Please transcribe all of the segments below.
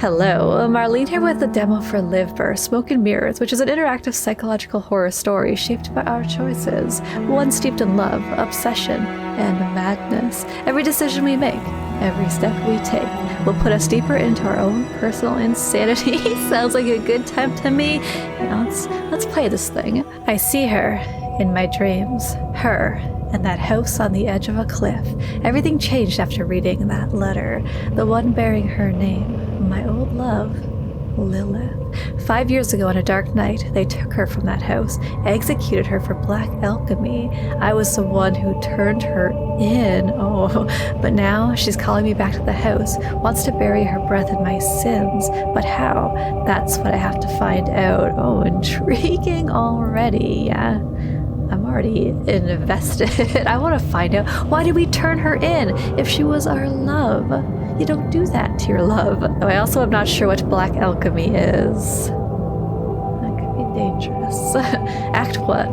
Hello, Marlene here with the demo for Livber, Smoke and Mirrors, which is an interactive psychological horror story shaped by our choices, one steeped in love, obsession, and madness. Every decision we make, every step we take, will put us deeper into our own personal insanity. Sounds like a good time to me. Let's play this thing. I see her in my dreams, her and that house on the edge of a cliff. Everything changed after reading that letter, the one bearing her name. My old love, Lilith. 5 years ago on a dark night, they took her from that house, executed her for black alchemy. I was the one who turned her in. Oh, but now she's calling me back to the house, wants to bury her breath in my sins. But how? That's what I have to find out. Oh, intriguing already, yeah. I'm already invested. I want to find out, why did we turn her in if she was our love? You don't do that to your love. Though I also am not sure what black alchemy is. That could be dangerous. Act 1.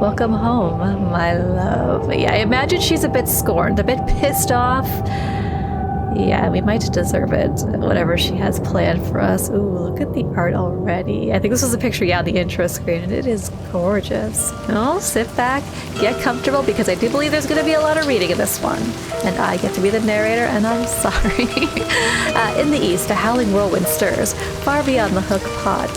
Welcome home, my love. Yeah, I imagine she's a bit scorned, a bit pissed off. Yeah, we might deserve it, whatever she has planned for us. Ooh, look at the art already. I think this was a picture, yeah, on the intro screen, and it is gorgeous. Oh, sit back, get comfortable, because I do believe there's going to be a lot of reading in this one. And I get to be the narrator, and I'm sorry. In the east, a howling whirlwind stirs, far beyond the hook pot.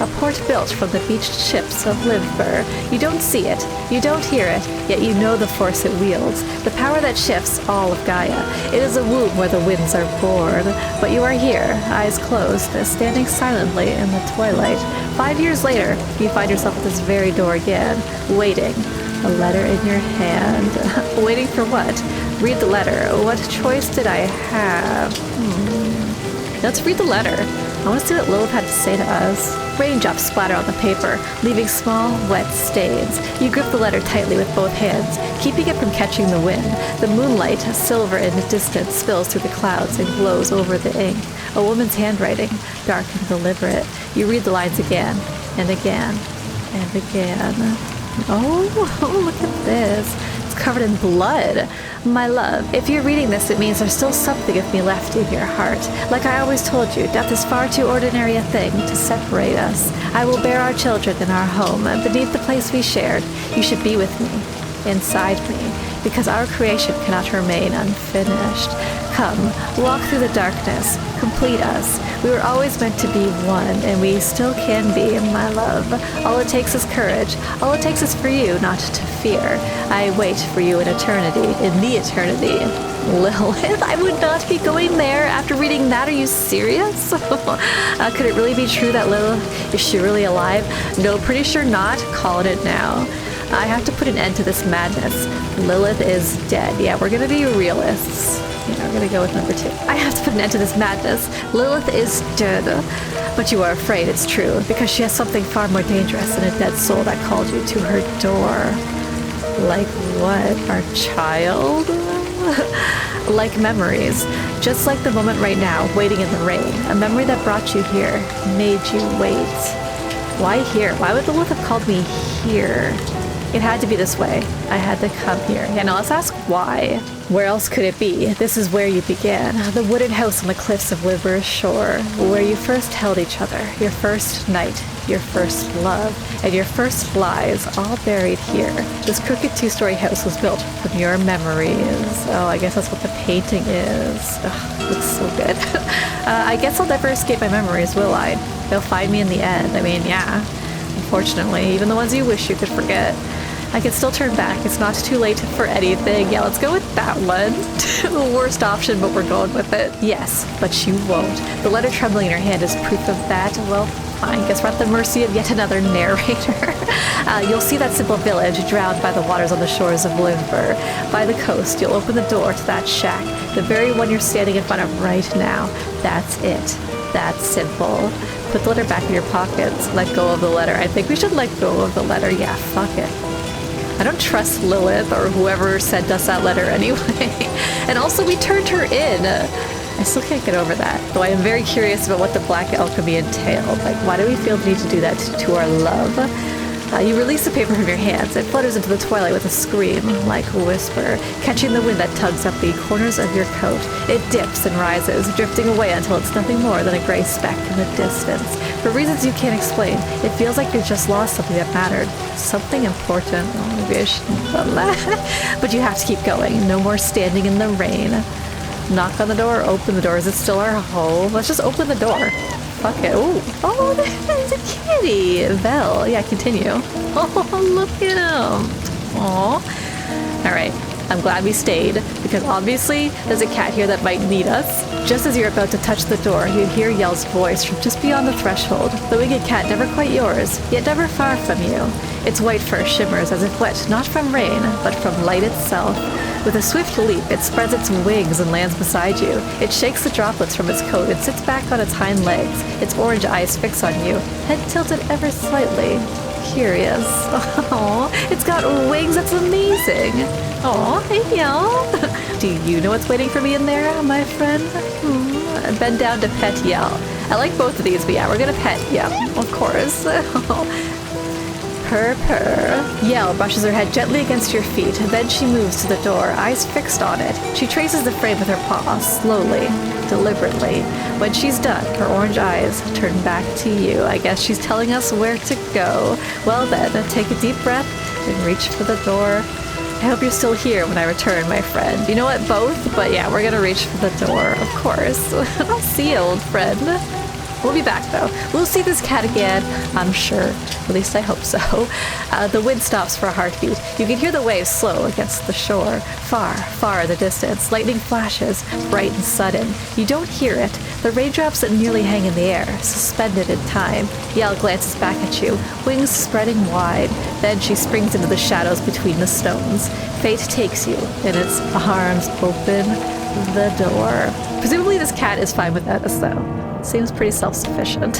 A port built from the beached ships of Livber. You don't see it, you don't hear it, yet you know the force it wields, the power that shifts all of Gaia. It is a womb where the winds are born. But you are here, eyes closed, standing silently in the twilight. 5 years later, you find yourself at this very door again, waiting, a letter in your hand. Waiting for what? Read the letter. What choice did I have? Let's read the letter. I want to see what Lilith had to say to us. Raindrops splatter on the paper, leaving small, wet stains. You grip the letter tightly with both hands, keeping it from catching the wind. The moonlight, silver in the distance, spills through the clouds and glows over the ink. A woman's handwriting, dark and deliberate. You read the lines again, and again, and again. Oh, look at this. It's covered in blood. My love, if you're reading this, it means there's still something of me left in your heart. Like I always told you, death is far too ordinary a thing to separate us. I will bear our children in our home, beneath the place we shared. You should be with me, inside me, because our creation cannot remain unfinished. Come, walk through the darkness, complete us. We were always meant to be one, and we still can be, my love. All it takes is courage. All it takes is for you not to fear. I wait for you in eternity, in the eternity. Lilith, I would not be going there after reading that. Are you serious? Could it really be true that Lilith, is she really alive? No, pretty sure not. Calling it now. I have to put an end to this madness. Lilith is dead. Yeah, we're gonna be realists. Yeah, we're gonna go with number 2. I have to put an end to this madness. Lilith is dead. But you are afraid, it's true, because she has something far more dangerous than a dead soul that called you to her door. Like what? Our child? Like memories. Just like the moment right now, waiting in the rain. A memory that brought you here, made you wait. Why here? Why would Lilith have called me here? It had to be this way. I had to come here. Yeah, now let's ask why. Where else could it be? This is where you began. The wooded house on the cliffs of Livber's shore, where you first held each other. Your first night, your first love, and your first lies, all buried here. This crooked 2-story house was built from your memories. Oh, I guess that's what the painting is. Ugh, looks so good. I guess I'll never escape my memories, will I? They'll find me in the end. I mean, yeah. Unfortunately, even the ones you wish you could forget. I can still turn back. It's not too late for anything. Yeah, let's go with that one. The worst option, but we're going with it. Yes, but you won't. The letter trembling in your hand is proof of that. Well, fine. Guess we're at the mercy of yet another narrator. You'll see that simple village drowned by the waters on the shores of Livber. By the coast, you'll open the door to that shack, the very one you're standing in front of right now. That's it. That's simple. Put the letter back in your pockets. Let go of the letter. I think we should let go of the letter. Yeah, fuck it. I don't trust Lilith or whoever sent us that letter anyway. And also, we turned her in. I still can't get over that, though I am very curious about what the black alchemy entailed. Like, why do we feel the need to do that to our love? You release the paper from your hands. It flutters into the twilight with a scream, like a whisper, catching the wind that tugs up the corners of your coat. It dips and rises, drifting away until it's nothing more than a gray speck in the distance. For reasons you can't explain, it feels like you've just lost something that mattered. Something important. Oh, maybe I shouldn't have done that. But you have to keep going. No more standing in the rain. Knock on the door, open the door. Is it still our home? Let's just open the door. Fuck it. Ooh. Oh, there's a kitty. Vel. Yeah, continue. Oh, look at him. Aw. Alright. I'm glad we stayed, because obviously there's a cat here that might need us. Just as you're about to touch the door, you hear Yell's voice from just beyond the threshold. The winged cat never quite yours, yet never far from you. Its white fur shimmers as if wet not from rain, but from light itself. With a swift leap, it spreads its wings and lands beside you. It shakes the droplets from its coat and sits back on its hind legs. Its orange eyes fix on you, head tilted ever slightly. Curious. Oh, it's got wings. That's amazing. Oh, hey, Yell. Do you know what's waiting for me in there, my friend? Bend down to pet Yell. I like both of these, but yeah, we're gonna pet Yell, of course. Purr, purr. Yell brushes her head gently against your feet. Then she moves to the door, eyes fixed on it. She traces the frame with her paw, slowly, deliberately. When she's done, her orange eyes turn back to you. I guess she's telling us where to go. Well then, take a deep breath and reach for the door. I hope you're still here when I return, my friend. You know what, both? But yeah, we're gonna reach for the door, of course. I'll see you, old friend. We'll be back, though. We'll see this cat again, I'm sure. At least I hope so. The wind stops for a heartbeat. You can hear the waves slow against the shore. Far, far in the distance, lightning flashes, bright and sudden. You don't hear it. The raindrops that nearly hang in the air, suspended in time. Yell glances back at you, wings spreading wide. Then she springs into the shadows between the stones. Fate takes you, and its arms open the door. Presumably this cat is fine without us, though. Seems pretty self-sufficient.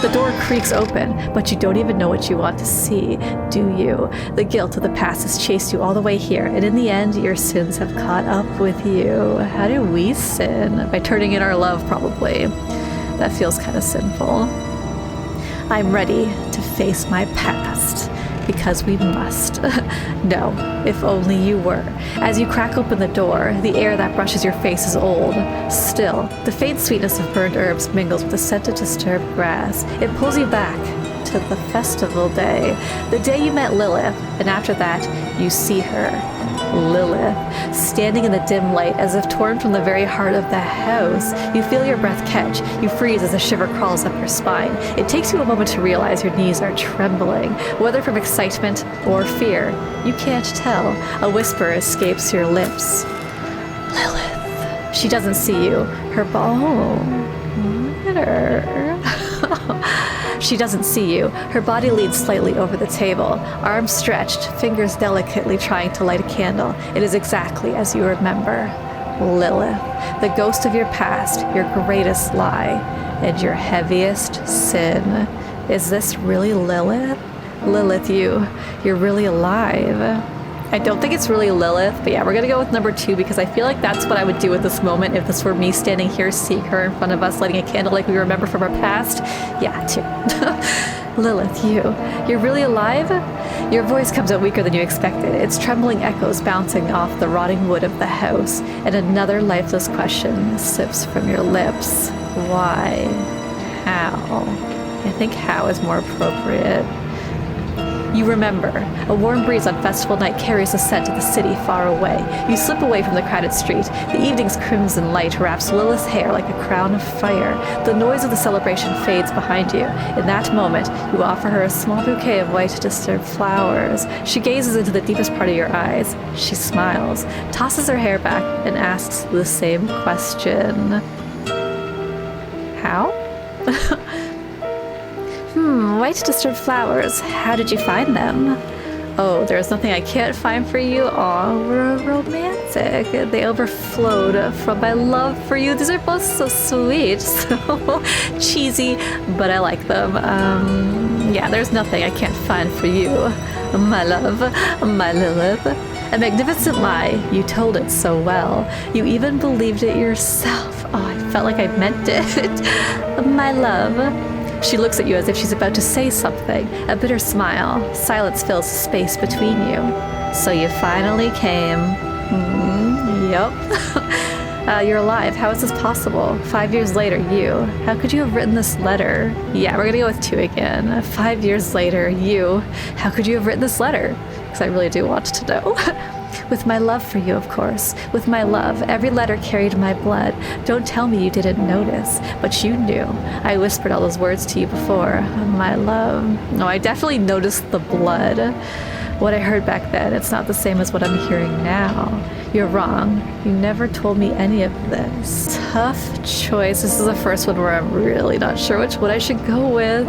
The door creaks open, but you don't even know what you want to see, do you? The guilt of the past has chased you all the way here, and in the end, your sins have caught up with you. How do we sin? By turning in our love, probably. That feels kind of sinful. I'm ready to face my past. Because we must. No, if only you were. As you crack open the door, the air that brushes your face is old. Still, the faint sweetness of burned herbs mingles with the scent of disturbed grass. It pulls you back to the festival day. The day you met Lilith, and after that, you see her. Lilith, standing in the dim light as if torn from the very heart of the house. You feel your breath catch. You freeze as a shiver crawls up your spine. It takes you a moment to realize your knees are trembling, whether from excitement or fear. You can't tell. A whisper escapes your lips. Lilith. She doesn't see you. Her look at her. She doesn't see you. Her body leans slightly over the table, arms stretched, fingers delicately trying to light a candle. It is exactly as you remember. Lilith, the ghost of your past, your greatest lie, and your heaviest sin. Is this really Lilith? Lilith, you're really alive. I don't think it's really Lilith, but yeah, we're gonna go with number 2 because I feel like that's what I would do at this moment if this were me standing here seeing her in front of us, lighting a candle like we remember from our past. Yeah, 2. Lilith, you're really alive? Your voice comes out weaker than you expected, its trembling echoes bouncing off the rotting wood of the house, and another lifeless question slips from your lips. Why? How? I think how is more appropriate. You remember. A warm breeze on festival night carries a scent of the city far away. You slip away from the crowded street. The evening's crimson light wraps Lilith's hair like a crown of fire. The noise of the celebration fades behind you. In that moment, you offer her a small bouquet of white, disturbed flowers. She gazes into the deepest part of your eyes. She smiles, tosses her hair back, and asks the same question. How? White disturbed flowers. How did you find them? Oh, there's nothing I can't find for you. Aw, we're romantic. They overflowed from my love for you. These are both so sweet, so cheesy, but I like them. Yeah, there's nothing I can't find for you, my love, my Lilith. A magnificent lie. You told it so well. You even believed it yourself. Oh, I felt like I meant it. My love. She looks at you as if she's about to say something. A bitter smile. Silence fills the space between you. So you finally came. Yep. You're alive. How is this possible? 5 years later, you. How could you have written this letter? Yeah, we're gonna go with 2 again. 5 years later, you. How could you have written this letter? Because I really do want to know. With my love for you, of course. With my love. Every letter carried my blood. Don't tell me you didn't notice, but you knew. I whispered all those words to you before. My love. No, I definitely noticed the blood. What I heard back then, it's not the same as what I'm hearing now. You're wrong. You never told me any of this. Tough choice. This is the first one where I'm really not sure which one I should go with.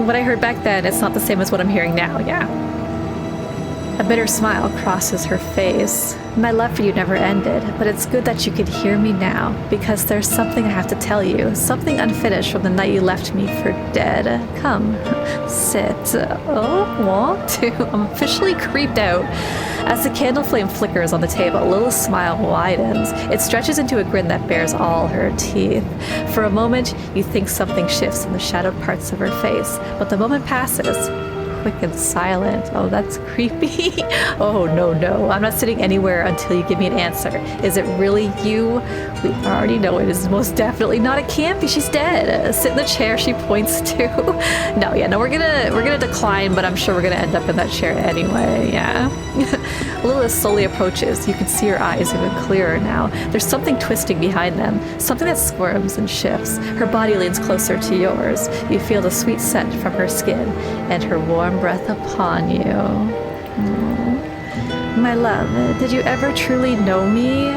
What I heard back then, it's not the same as what I'm hearing now, yeah. A bitter smile crosses her face. My love for you never ended, but it's good that you could hear me now, because there's something I have to tell you, something unfinished from the night you left me for dead. Come, sit. Oh, want to? I'm officially creeped out. As the candle flame flickers on the table, Lilith's smile widens. It stretches into a grin that bears all her teeth. For a moment, you think something shifts in the shadowed parts of her face, but the moment passes. Quick and silent. Oh, that's creepy. Oh, no. I'm not sitting anywhere until you give me an answer. Is it really you? We already know it is most definitely not. It can't be. She's dead. Sit in the chair she points to. No, we're gonna decline, but I'm sure we're gonna end up in that chair anyway. Yeah. Lilith slowly approaches. You can see her eyes even clearer now. There's something twisting behind them, something that squirms and shifts. Her body leans closer to yours. You feel the sweet scent from her skin and her warm breath upon you. My love, did you ever truly know me?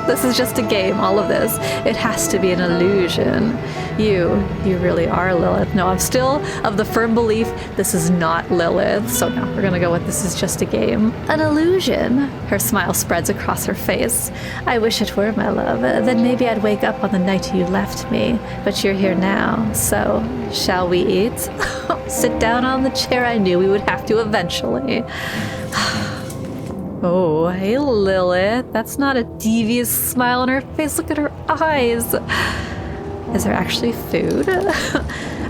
This is just a game, all of this. It has to be an illusion. You really are Lilith. No, I'm still of the firm belief this is not Lilith. So no, we're gonna go with this is just a game. An illusion? Her smile spreads across her face. I wish it were, my love. Then maybe I'd wake up on the night you left me. But you're here now, so shall we eat? Sit down on the chair. I knew we would have to eventually. Oh, hey Lilith. That's not a devious smile on her face. Look at her eyes. Is there actually food?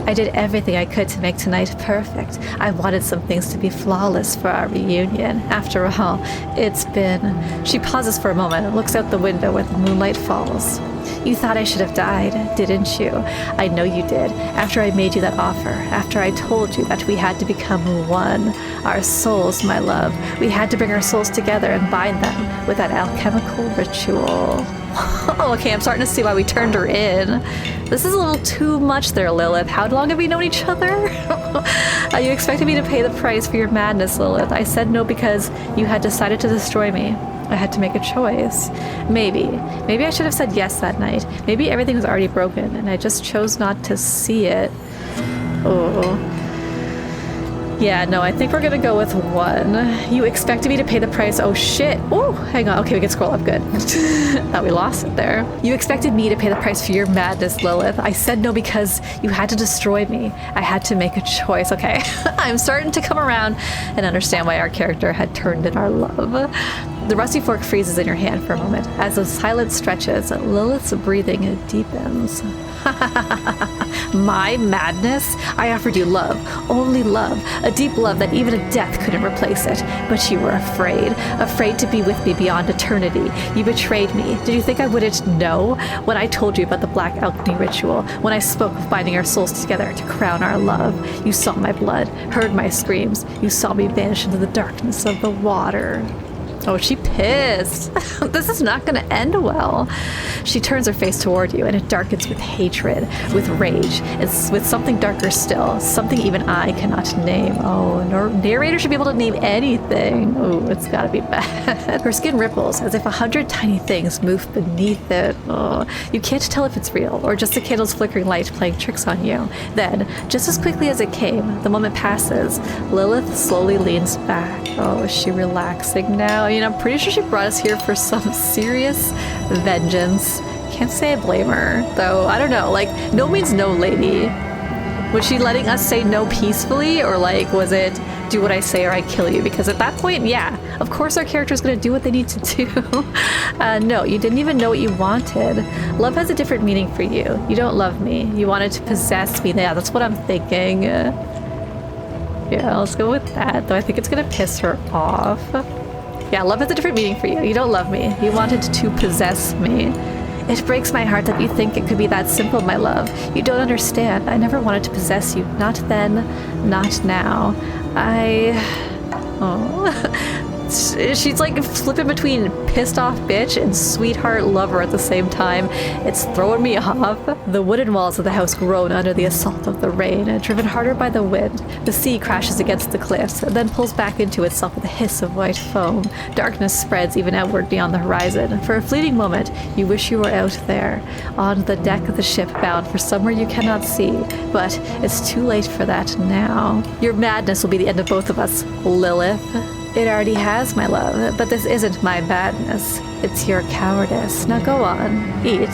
I did everything I could to make tonight perfect. I wanted some things to be flawless for our reunion. After all, it's been... She pauses for a moment and looks out the window where the moonlight falls. You thought I should have died, didn't you? I know you did. After I made you that offer, after I told you that we had to become one. Our souls, my love. We had to bring our souls together and bind them with that alchemical ritual. Oh, okay, I'm starting to see why we turned her in. This is a little too much there, Lilith. How long have we known each other? You expected me to pay the price for your madness, Lilith. I said no because you had decided to destroy me. I had to make a choice. Maybe I should have said yes that night. Maybe everything was already broken and I just chose not to see it. Oh. Yeah, no, I think we're gonna go with 1. You expected me to pay the price. Oh shit. Oh, hang on. Okay, we can scroll up. Good. Thought we lost it there. You expected me to pay the price for your madness, Lilith. I said no because you had to destroy me. I had to make a choice. Okay. I'm starting to come around and understand why our character had turned in our love. The rusty fork freezes in your hand for a moment. As the silence stretches, Lilith's breathing deepens. My madness? I offered you love, only love, a deep love that even a death couldn't replace it. But you were afraid to be with me beyond eternity. You betrayed me. Did you think I wouldn't know? When I told you about the black alchemy ritual, when I spoke of binding our souls together to crown our love, you saw my blood, heard my screams. You saw me vanish into the darkness of the water. Oh, she pissed. This is not going to end well. She turns her face toward you, and it darkens with hatred, with rage, and with something darker still, something even I cannot name. Oh, narrator should be able to name anything. Oh, it's got to be bad. Her skin ripples as if 100 tiny things move beneath it. Oh, you can't tell if it's real or just the candle's flickering light playing tricks on you. Then, just as quickly as it came, the moment passes. Lilith slowly leans back. Oh, is she relaxing now? I mean, I'm pretty sure she brought us here for some serious vengeance. Can't say I blame her, though. I don't know. Like, no means no, lady. Was she letting us say no peacefully, or like, was it do what I say or I kill you, because at that point, yeah, of course our character's gonna do what they need to do. No, you didn't even know what you wanted. Love has a different meaning for you. You don't love me. You wanted to possess me. Yeah, that's what I'm thinking. Yeah, let's go with that, though I think it's gonna piss her off. Yeah, love has a different meaning for you. You don't love me. You wanted to possess me. It breaks my heart that you think it could be that simple, my love. You don't understand. I never wanted to possess you. Not then, not now. Oh. She's like flipping between pissed off bitch and sweetheart lover at the same time. It's throwing me off. The wooden walls of the house groan under the assault of the rain, driven harder by the wind. The sea crashes against the cliffs, then pulls back into itself with a hiss of white foam. Darkness spreads even outward beyond the horizon. For a fleeting moment, you wish you were out there, on the deck of the ship, bound for somewhere you cannot see. But it's too late for that now. Your madness will be the end of both of us, Lilith. It already has, my love, but this isn't my madness. It's your cowardice. Now go on, eat.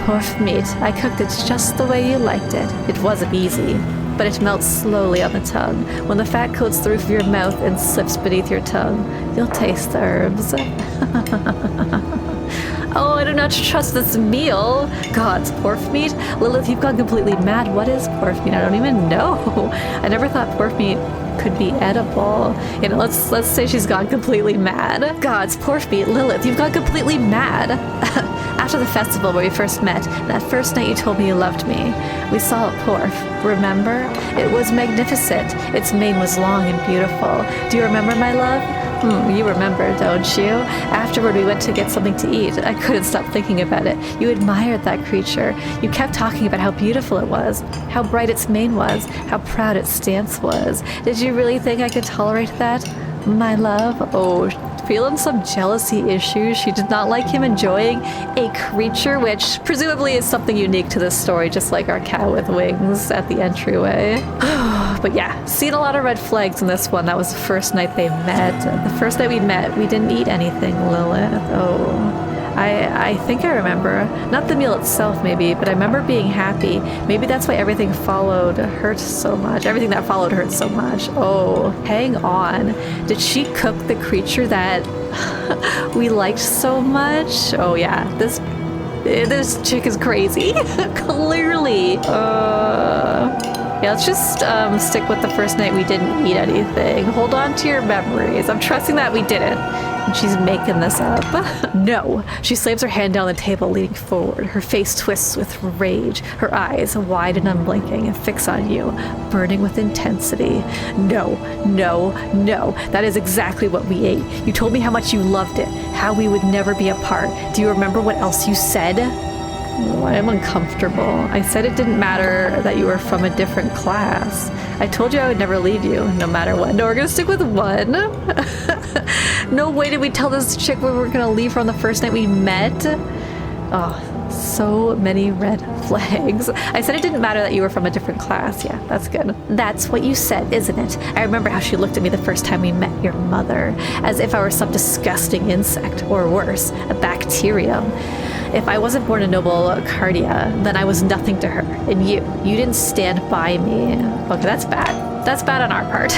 Pork meat. I cooked it just the way you liked it. It wasn't easy, but it melts slowly on the tongue. When the fat coats the roof of your mouth and slips beneath your tongue, you'll taste the herbs. Oh, I do not trust this meal. God's pork meat? Lilith, you've gone completely mad. What is pork meat? I don't even know. I never thought pork meat could be edible. You know, let's say she's gone completely mad. God's pork meat, Lilith, you've gone completely mad. After the festival where we first met, that first night you told me you loved me, we saw a porf. Remember? It was magnificent. Its mane was long and beautiful. Do you remember, my love? You remember, don't you? Afterward, we went to get something to eat. I couldn't stop thinking about it. You admired that creature. You kept talking about how beautiful it was, how bright its mane was, how proud its stance was. Did you really think I could tolerate that, my love? Oh, feeling some jealousy issues. She did not like him enjoying a creature, which presumably is something unique to this story, just like our cat with wings at the entryway. But yeah, seen a lot of red flags in this one. That was the first night they met. The first night we met, we didn't eat anything, Lilith. Oh. I think I remember. Not the meal itself, maybe, but I remember being happy. Maybe that's why everything followed hurt so much. Everything that followed hurt so much. Oh, hang on. Did she cook the creature that we liked so much? Oh yeah, this chick is crazy. Clearly. Yeah, let's just stick with the first night we didn't eat anything. Hold on to your memories. I'm trusting that we didn't. And she's making this up. No. She slams her hand down the table, leaning forward. Her face twists with rage. Her eyes, wide and unblinking, fix on you, burning with intensity. No, no, no. That is exactly what we ate. You told me how much you loved it, how we would never be apart. Do you remember what else you said? Oh, I am uncomfortable. I said it didn't matter that you were from a different class. I told you I would never leave you, no matter what. No, we're gonna stick with one. No way did we tell this chick we were gonna leave her on the first night we met. Oh, so many red flags. I said it didn't matter that you were from a different class. Yeah, that's good. That's what you said, isn't it? I remember how she looked at me the first time we met, your mother, as if I were some disgusting insect, or worse, a bacterium. If I wasn't born a noble cardia, then I was nothing to her. And you didn't stand by me. Okay, that's bad. That's bad on our part.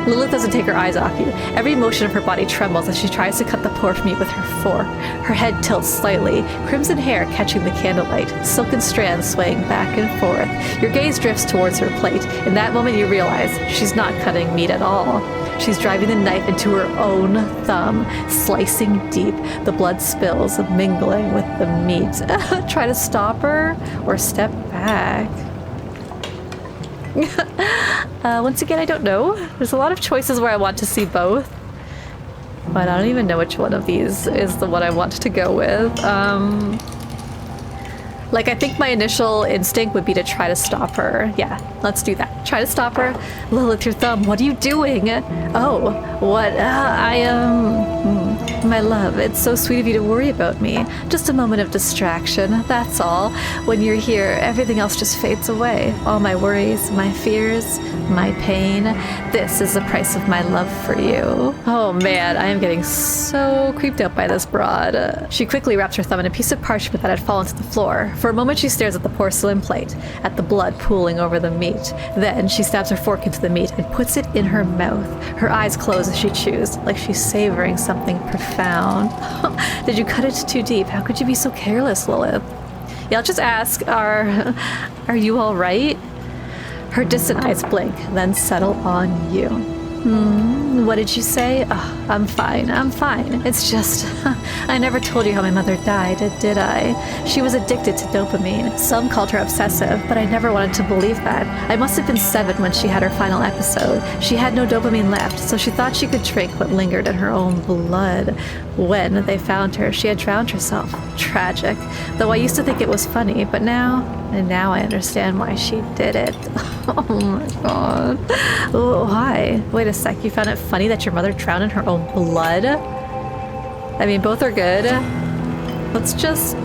Lilith doesn't take her eyes off you. Every motion of her body trembles as she tries to cut the pork meat with her fork. Her head tilts slightly, crimson hair catching the candlelight, silken strands swaying back and forth. Your gaze drifts towards her plate. In that moment you realize she's not cutting meat at all. She's driving the knife into her own thumb, slicing deep. The blood spills, mingling with the meat. Try to stop her or step back. Once again, I don't know. There's a lot of choices where I want to see both, but I don't even know which one of these is the one I want to go with. Like, I think my initial instinct would be to try to stop her. Yeah, let's do that. Try to stop her. Lilith, your thumb, what are you doing? Oh, what? My love, it's so sweet of you to worry about me. Just a moment of distraction, that's all. When you're here, everything else just fades away. All my worries, my fears, my pain. This is the price of my love for you. Oh man, I am getting so creeped out by this broad. She quickly wraps her thumb in a piece of parchment that had fallen to the floor. For a moment she stares at the porcelain plate, at the blood pooling over the meat. Then she stabs her fork into the meat and puts it in her mouth. Her eyes close as she chews, like she's savoring something profound. Did you cut it too deep? How could you be so careless, Lilith? Yeah, I'll just ask, are you all right? Her distant eyes blink, then settle on you. What did you say? Oh, I'm fine. It's just, I never told you how my mother died, did I? She was addicted to dopamine. Some called her obsessive, but I never wanted to believe that. I must have been 7 when she had her final episode. She had no dopamine left, so she thought she could drink what lingered in her own blood. When they found her, she had drowned herself. Tragic. Though I used to think it was funny, but now I understand why she did it. Oh my god. Oh, why? Wait a sec, you found it funny that your mother drowned in her own blood? I mean, both are good. Let's just,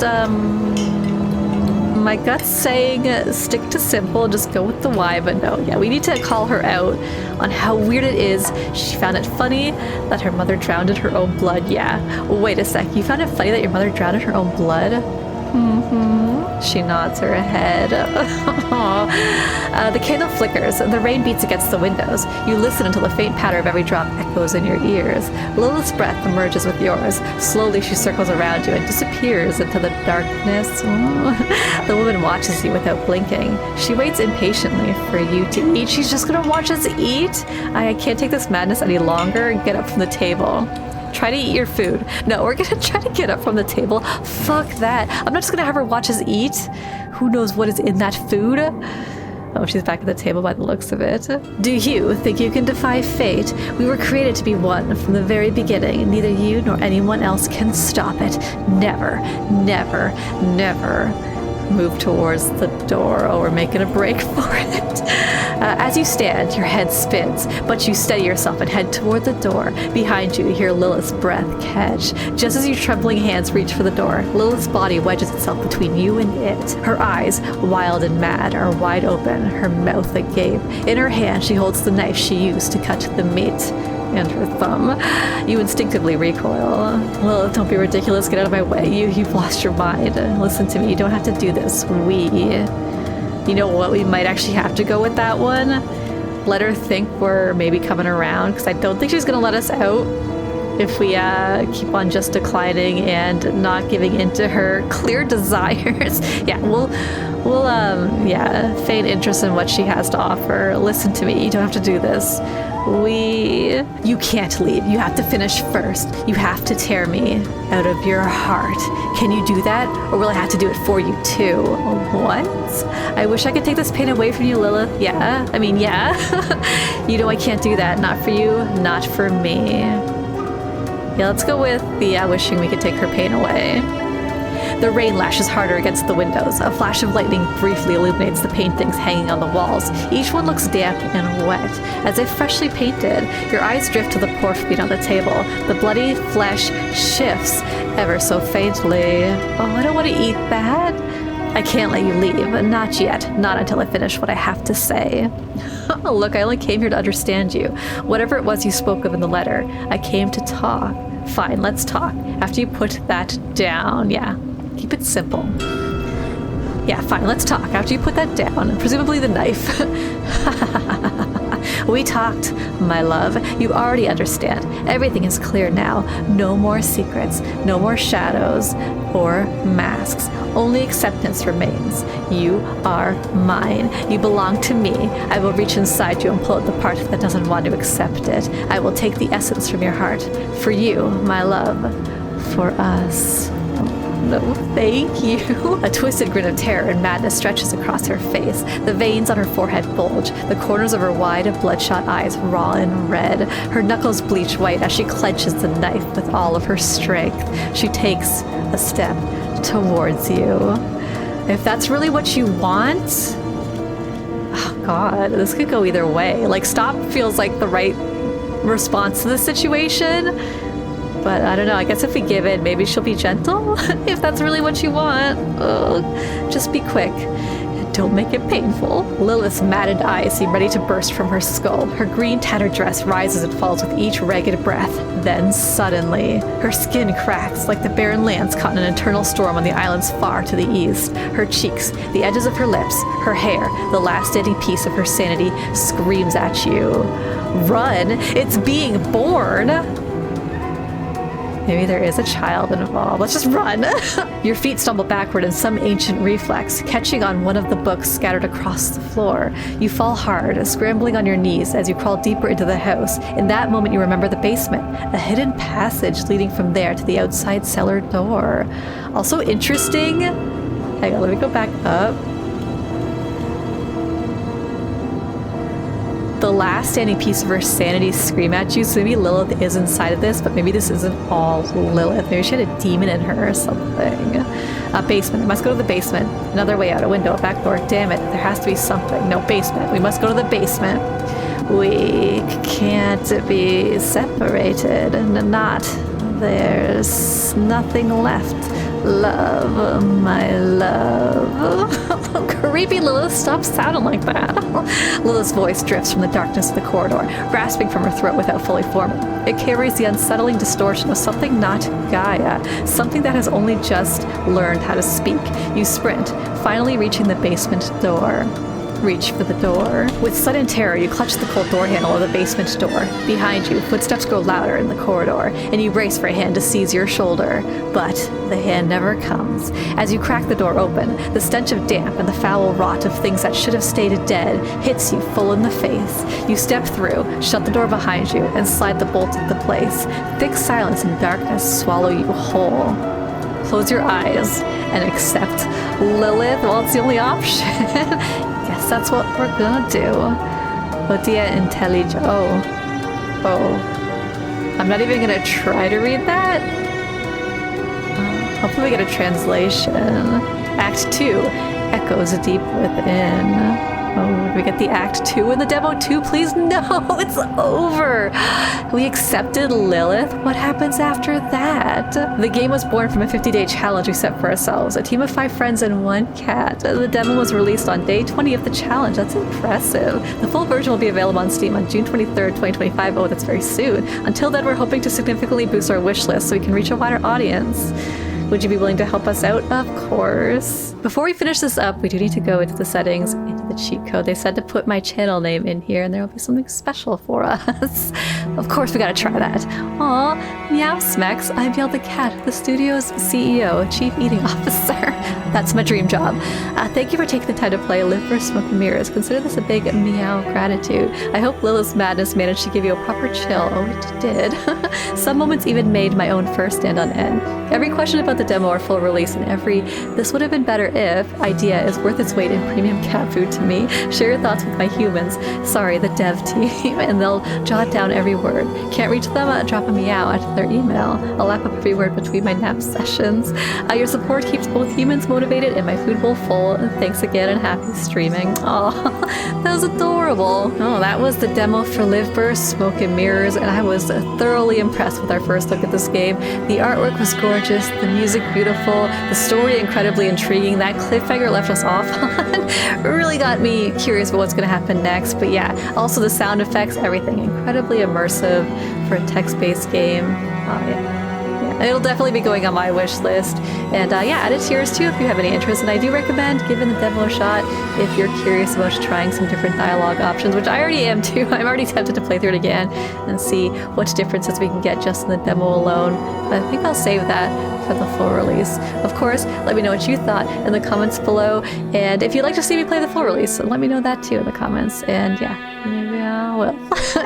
my gut's saying stick to simple, just go with the why, but no, yeah, we need to call her out on how weird it is. She found it funny that her mother drowned in her own blood, yeah. Wait a sec, you found it funny that your mother drowned in her own blood? She nods her head. The candle flickers, and the rain beats against the windows. You listen until the faint patter of every drop echoes in your ears. Lilith's breath merges with yours. Slowly she circles around you and disappears into the darkness. The woman watches you without blinking. She waits impatiently for you to eat. She's just gonna watch us eat? I can't take this madness any longer. Get up from the table. Try to eat your food. No, we're gonna try to get up from the table. Fuck that. I'm not just gonna have her watch us eat. Who knows what is in that food? Oh, she's back at the table by the looks of it. Do you think you can defy fate? We were created to be one from the very beginning. Neither you nor anyone else can stop it. Never, never, never. Move towards the door. Oh, we're making a break for it. As you stand, your head spins, but you steady yourself and head toward the door. Behind you, you hear Lilith's breath catch. Just as your trembling hands reach for the door, Lilith's body wedges itself between you and it. Her eyes, wild and mad, are wide open, her mouth agape. In her hand, she holds the knife she used to cut the meat. And her thumb. You instinctively recoil. Lilith, don't be ridiculous. Get out of my way. You've lost your mind. Listen to me. You don't have to do this. You know what? We might actually have to go with that one. Let her think we're maybe coming around, because I don't think she's going to let us out if we keep on just declining and not giving in to her clear desires. Yeah, we'll feign interest in what she has to offer. Listen to me. You don't have to do this. You can't leave. You have to finish first. You have to tear me out of your heart. Can you do that? Or will I have to do it for you too? What? I wish I could take this pain away from you, Lilith. Yeah? I mean, yeah. You know I can't do that. Not for you, not for me. Yeah, let's go with the wishing we could take her pain away. The rain lashes harder against the windows. A flash of lightning briefly illuminates the paintings hanging on the walls. Each one looks damp and wet, as if freshly painted. Your eyes drift to the pork meat on the table. The bloody flesh shifts ever so faintly. Oh, I don't want to eat that. I can't let you leave. Not yet. Not until I finish what I have to say. Look, I only came here to understand you. Whatever it was you spoke of in the letter, I came to talk. Fine, let's talk. After you put that down, yeah. Keep it simple. Yeah, fine, let's talk. After you put that down, presumably the knife. We talked, my love. You already understand. Everything is clear now. No more secrets, no more shadows or masks. Only acceptance remains. You are mine. You belong to me. I will reach inside you and pull out the part that doesn't want to accept it. I will take the essence from your heart. For you, my love. For us. No, thank you. A twisted grin of terror and madness stretches across her face. The veins on her forehead bulge. The corners of her wide, bloodshot eyes raw and red. Her knuckles bleach white as she clenches the knife with all of her strength. She takes a step towards you. If that's really what you want... Oh god, this could go either way. Like, stop feels like the right response to the situation. But I don't know, I guess if we give in, maybe she'll be gentle? If that's really what you want. Just be quick. Don't make it painful. Lilith's maddened eyes seem ready to burst from her skull. Her green tattered dress rises and falls with each ragged breath. Then suddenly, her skin cracks like the barren lands caught in an eternal storm on the islands far to the east. Her cheeks, the edges of her lips, her hair, the last standing piece of her sanity, screams at you. Run! It's being born! Maybe there is a child involved. Let's just run. Your feet stumble backward in some ancient reflex, catching on one of the books scattered across the floor. You fall hard, scrambling on your knees as you crawl deeper into the house. In that moment, you remember the basement, a hidden passage leading from there to the outside cellar door. Also interesting. Hang on, let me go back up. The last standing piece of her sanity scream at you, so maybe Lilith is inside of this, but maybe this isn't all Lilith. Maybe she had a demon in her or something. Basement. We must go to the basement. Another way out. A window. A back door. Damn it. There has to be something. No, basement. We must go to the basement. We can't be separated. Not. There's nothing left. Love, my love. Creepy Lilith, stop sounding like that. Lilith's voice drifts from the darkness of the corridor, rasping from her throat without fully forming. It carries the unsettling distortion of something not Gaia, something that has only just learned how to speak. You sprint, finally reaching the basement door. Reach for the door. With sudden terror, you clutch the cold door handle of the basement door. Behind you, footsteps grow louder in the corridor, and you brace for a hand to seize your shoulder. But the hand never comes. As you crack the door open, the stench of damp and the foul rot of things that should have stayed dead hits you full in the face. You step through, shut the door behind you, and slide the bolt into place. Thick silence and darkness swallow you whole. Close your eyes and accept Lilith. Well, it's the only option. Guess that's what we're gonna do. Odia Intelligio. Oh. I'm not even gonna try to read that. Hopefully we get a translation. Act 2. Echoes deep within. Oh, do we get the Act 2 in the demo too? Please, no, it's over. We accepted Lilith. What happens after that? The game was born from a 50-day challenge we set for ourselves. A team of 5 friends and 1 cat. The demo was released on day 20 of the challenge. That's impressive. The full version will be available on Steam on June 23rd, 2025. Oh, that's very soon. Until then, we're hoping to significantly boost our wish list so we can reach a wider audience. Would you be willing to help us out? Of course. Before we finish this up, we do need to go into the settings, into the cheat code. They said to put my channel name in here and there will be something special for us. Of course, we gotta try that. Aw, meow smecks. I'm Yell the Cat, the studio's CEO, Chief Eating Officer. That's my dream job. Thank you for taking the time to play Livber Smoke and Mirrors. Consider this a big meow gratitude. I hope Lilith's madness managed to give you a proper chill. Oh, it did. Some moments even made my own fur stand on end. Every question about the demo or full release and every "this would have been better if" idea is worth its weight in premium cat food to me. Share your thoughts with my humans. Sorry, the dev team. And they'll jot down every word. Can't reach them? Drop a meow at their email. I'll lap up every word between my nap sessions. Your support keeps both humans motivated and my food bowl full. Thanks again and happy streaming. Aw, that was adorable. Oh, that was the demo for Livber Smoke and Mirrors, and I was thoroughly impressed with our first look at this game. The artwork was gorgeous, the music beautiful, the story incredibly intriguing. That cliffhanger left us off on really got me curious about what's going to happen next. But yeah, also the sound effects, everything incredibly immersive for a text-based game. Oh yeah. It'll definitely be going on my wish list. And yeah, add it to yours too if you have any interest. And I do recommend giving the demo a shot if you're curious about trying some different dialogue options, which I already am too. I'm already tempted to play through it again and see what differences we can get just in the demo alone. But I think I'll save that for the full release. Of course, let me know what you thought in the comments below. And if you'd like to see me play the full release, let me know that too in the comments. And yeah, maybe I will.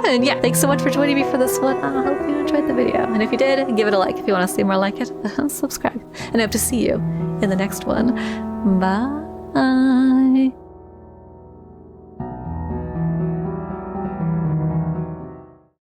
And yeah, thanks so much for joining me for this one. I hope you enjoyed the video. And if you did, give it a like. If you want to see more like it, subscribe. And I hope to see you in the next one. Bye.